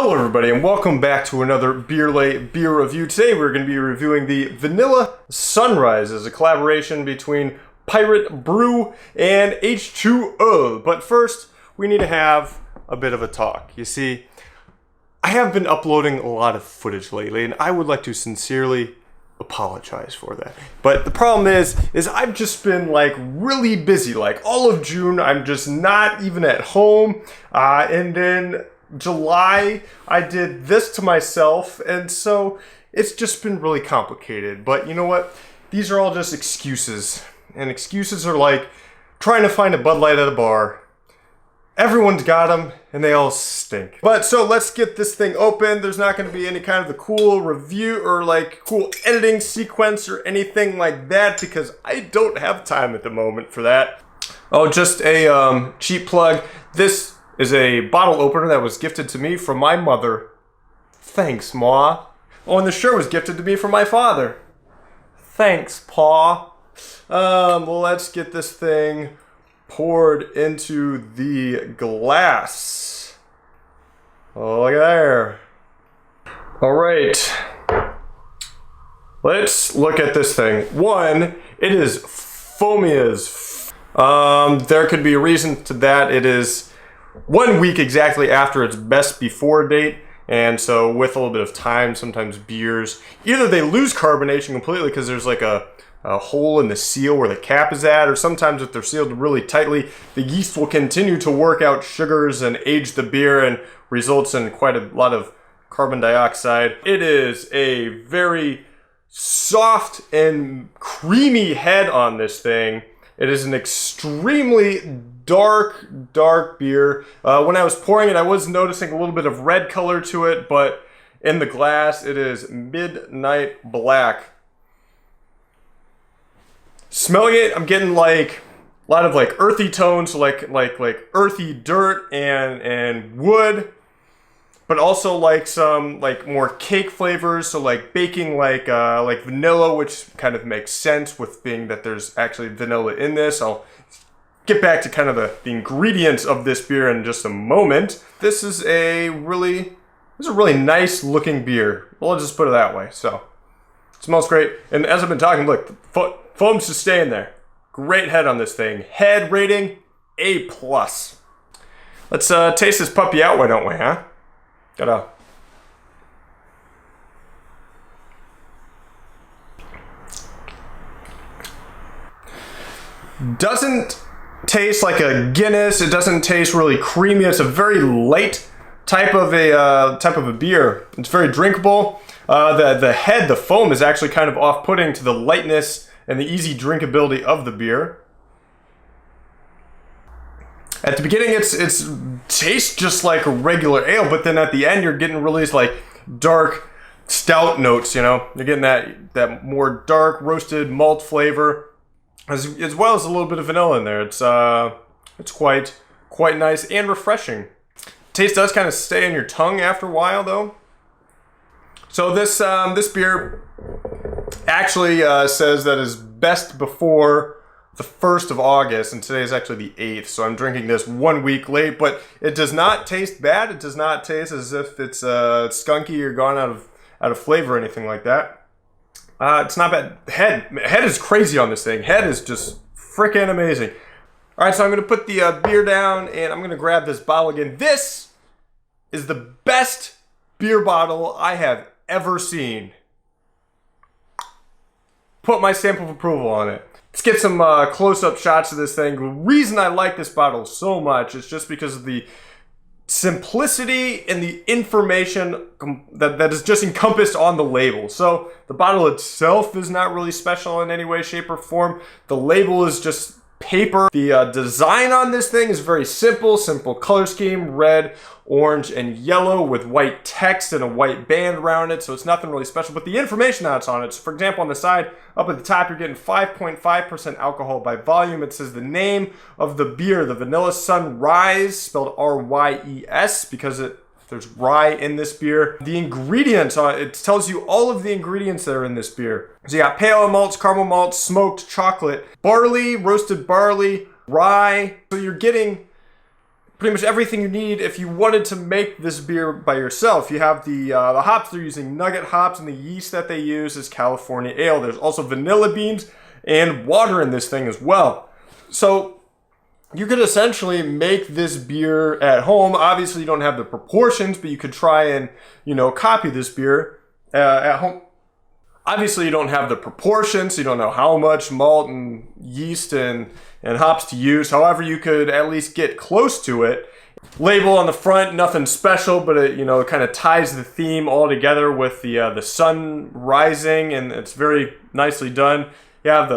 Hello everybody and welcome back to another beer review. Today we're going to be reviewing the Vänilla Sunryes as a collaboration between Pirate Brew and H2Öl. But first, we need to have a bit of a talk. You see, I have been uploading a lot of footage lately and I would like to sincerely apologize for that. But the problem is I've just been like really busy. Like all of June, I'm just not even at home. And then July, I did this to myself, and so it's just been really complicated. But you know what? These are all just excuses. And excuses are like trying to find a Bud Light at a bar. Everyone's got them, and they all stink. But so let's get this thing open. There's not going to be any kind of a cool review or like cool editing sequence or anything like that because I don't have time at the moment for that. Oh, just a cheap plug. This is a bottle opener that was gifted to me from my mother. Thanks, Ma. Oh, and the shirt was gifted to me from my father. Thanks, Pa. Well, let's get this thing poured into the glass. Oh, look at there. All right. Let's look at this thing. One, it is foamy as there could be a reason to that. It is 1 week exactly after its best before date, and so with a little bit of time, sometimes beers, either they lose carbonation completely because there's like a hole in the seal where the cap is at, or sometimes if they're sealed really tightly, the yeast will continue to work out sugars and age the beer and results in quite a lot of carbon dioxide. It is a very soft and creamy head on this thing. It is an extremely dark beer. When I was pouring it, I was noticing a little bit of red color to it, but in the glass, it is midnight black. Smelling it, I'm getting like a lot of like earthy tones, like earthy dirt and wood, but also like some like more cake flavors, so like baking like vanilla, which kind of makes sense with being that there's actually vanilla in this. I'll get back to kind of the ingredients of this beer in just a moment. This is a really nice looking beer. Well, I'll just put it that way. So it smells great. And as I've been talking, look, the foam's just staying there. Great head on this thing. Head rating, A+. Let's taste this puppy out, why don't we, huh? Doesn't taste like a Guinness. It doesn't taste really creamy. It's a very light type of a beer. It's very drinkable. The head, the foam, is actually kind of off-putting to the lightness and the easy drinkability of the beer. At the beginning, it's tastes just like a regular ale, but then at the end, you're getting really like dark stout notes. You know, you're getting that more dark roasted malt flavor, as well as a little bit of vanilla in there. It's quite nice and refreshing. Taste does kind of stay on your tongue after a while, though. So this beer actually says that is best before the 1st of August, and today is actually the 8th, so I'm drinking this 1 week late, but it does not taste bad. It does not taste as if it's skunky or gone out of flavor or anything like that. It's not bad. Head is crazy on this thing. Head is just freaking amazing. All right, so I'm going to put the beer down, and I'm going to grab this bottle again. This is the best beer bottle I have ever seen. Put my stamp of approval on it. Let's get some close-up shots of this thing. The reason I like this bottle so much is just because of the simplicity and the information that is just encompassed on the label. So the bottle itself is not really special in any way, shape, or form. The label is just paper. The design on this thing is very simple color scheme, red, orange, and yellow with white text and a white band around it, so it's nothing really special, but the information that's on it, so for example, on the side, up at the top, you're getting 5.5% alcohol by volume. It says the name of the beer, the Vänilla Sunryes, spelled R-Y-E-S, because there's rye in this beer. The ingredients, it tells you all of the ingredients that are in this beer. So you got pale malts, caramel malts, smoked chocolate, barley, roasted barley, rye. So you're getting pretty much everything you need if you wanted to make this beer by yourself. You have the hops. They're using nugget hops, and the yeast that they use is California ale. There's also vanilla beans and water in this thing as well. So you could essentially make this beer at home. Obviously, you don't have the proportions, but you could try and, copy this beer at home. Obviously, you don't have the proportions, so you don't know how much malt and yeast and hops to use. However, you could at least get close to it. Label on the front, nothing special, but it kind of ties the theme all together with the sun rising, and it's very nicely done. You have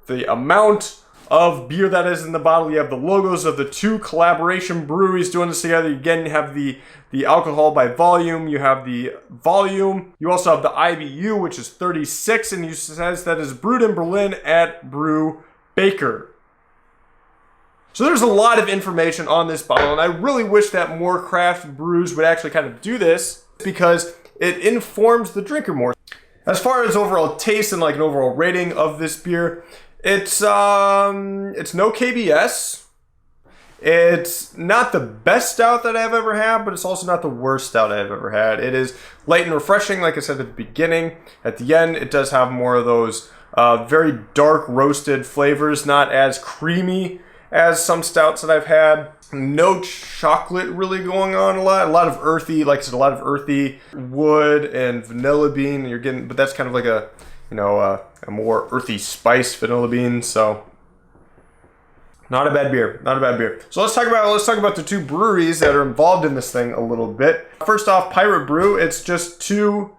the amount of beer that is in the bottle. You have the logos of the two collaboration breweries doing this together. Again, you have the alcohol by volume. You have the volume. You also have the IBU, which is 36, and it says that is brewed in Berlin at Brew Baker. So there's a lot of information on this bottle, and I really wish that more craft brews would actually kind of do this because it informs the drinker more. As far as overall taste and like an overall rating of this beer, it's no KBS. It's not the best stout that I've ever had, but it's also not the worst stout I've ever had. It is light and refreshing, like I said at the beginning. At the end, it does have more of those very dark roasted flavors, not as creamy as some stouts that I've had. No chocolate really going on a lot of earthy, like I said, a lot of earthy wood and vanilla bean. You're getting, but that's kind of like a more earthy spice vanilla bean. So not a bad beer, not a bad beer. So let's talk about the two breweries that are involved in this thing a little bit. First off, Pirate Brew. It's just two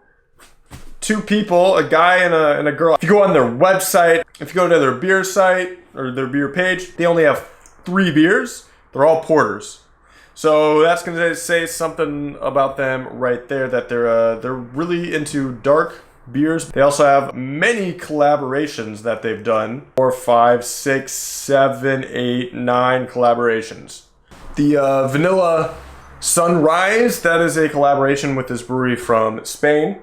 people, a guy and a girl. If you go on their website, if you go to their beer site or their beer page, they only have 3 beers. They're all porters. So that's going to say something about them right there, that they're really into dark beers. They also have many collaborations that they've done. 4, 5, 6, 7, 8, 9 collaborations. The Vänilla Sunryes, that is a collaboration with this brewery from Spain.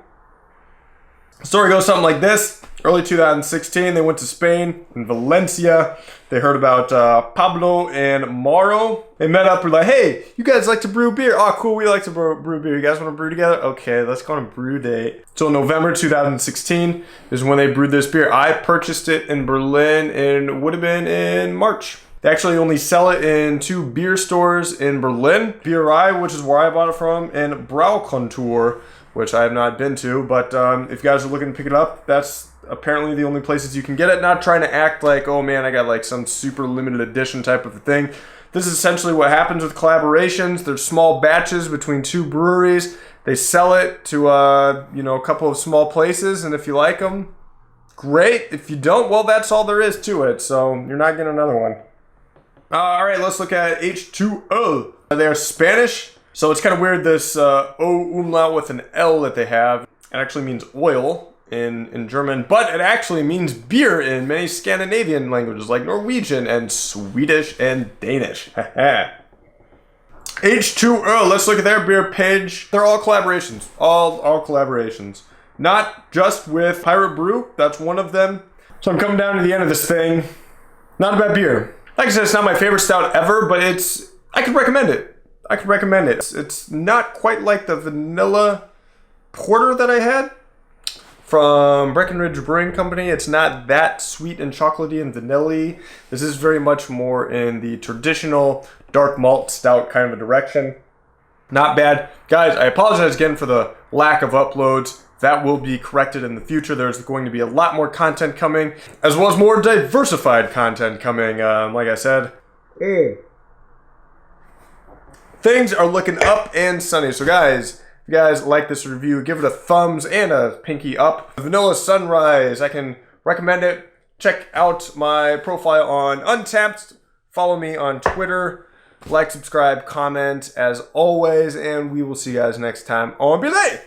The story goes something like this. Early 2016, they went to Spain, in Valencia. They heard about Pablo and Mauro. They met up, were like, hey, you guys like to brew beer? Oh, cool, we like to brew beer. You guys want to brew together? Okay, let's go on a brew date. So November 2016 is when they brewed this beer. I purchased it in Berlin, and it would have been in March. They actually only sell it in 2 beer stores in Berlin. BRI, which is where I bought it from, and Braukontur, which I have not been to. But if you guys are looking to pick it up, that's apparently the only places you can get it. Not trying to act like, oh man, I got like some super limited edition type of a thing. This is essentially what happens with collaborations. There's small batches between 2 breweries. They sell it to a couple of small places, and if you like them, great. If you don't, well, that's all there is to it. So you're not getting another one. All right, let's look at H2Öl. They are Spanish, so it's kind of weird, this O umlaut with an L that they have. It actually means oil in German, but it actually means beer in many Scandinavian languages like Norwegian and Swedish and Danish. H2Öl, let's look at their beer page. They're all collaborations, all collaborations. Not just with Pirate Brew, that's one of them. So I'm coming down to the end of this thing. Not a bad beer. Like I said, it's not my favorite stout ever, but I could recommend it. It's not quite like the vanilla porter that I had from Breckenridge Brewing Company. It's not that sweet and chocolatey and vanilla-y. This is very much more in the traditional dark malt stout kind of a direction. Not bad. Guys, I apologize again for the lack of uploads. That will be corrected in the future. There's going to be a lot more content coming, as well as more diversified content coming, like I said. Things are looking up and sunny. So guys, if you guys like this review, give it a thumbs and a pinky up. Vänilla Sunryes, I can recommend it. Check out my profile on Untapped. Follow me on Twitter. Like, subscribe, comment as always, and we will see you guys next time on Beer Late.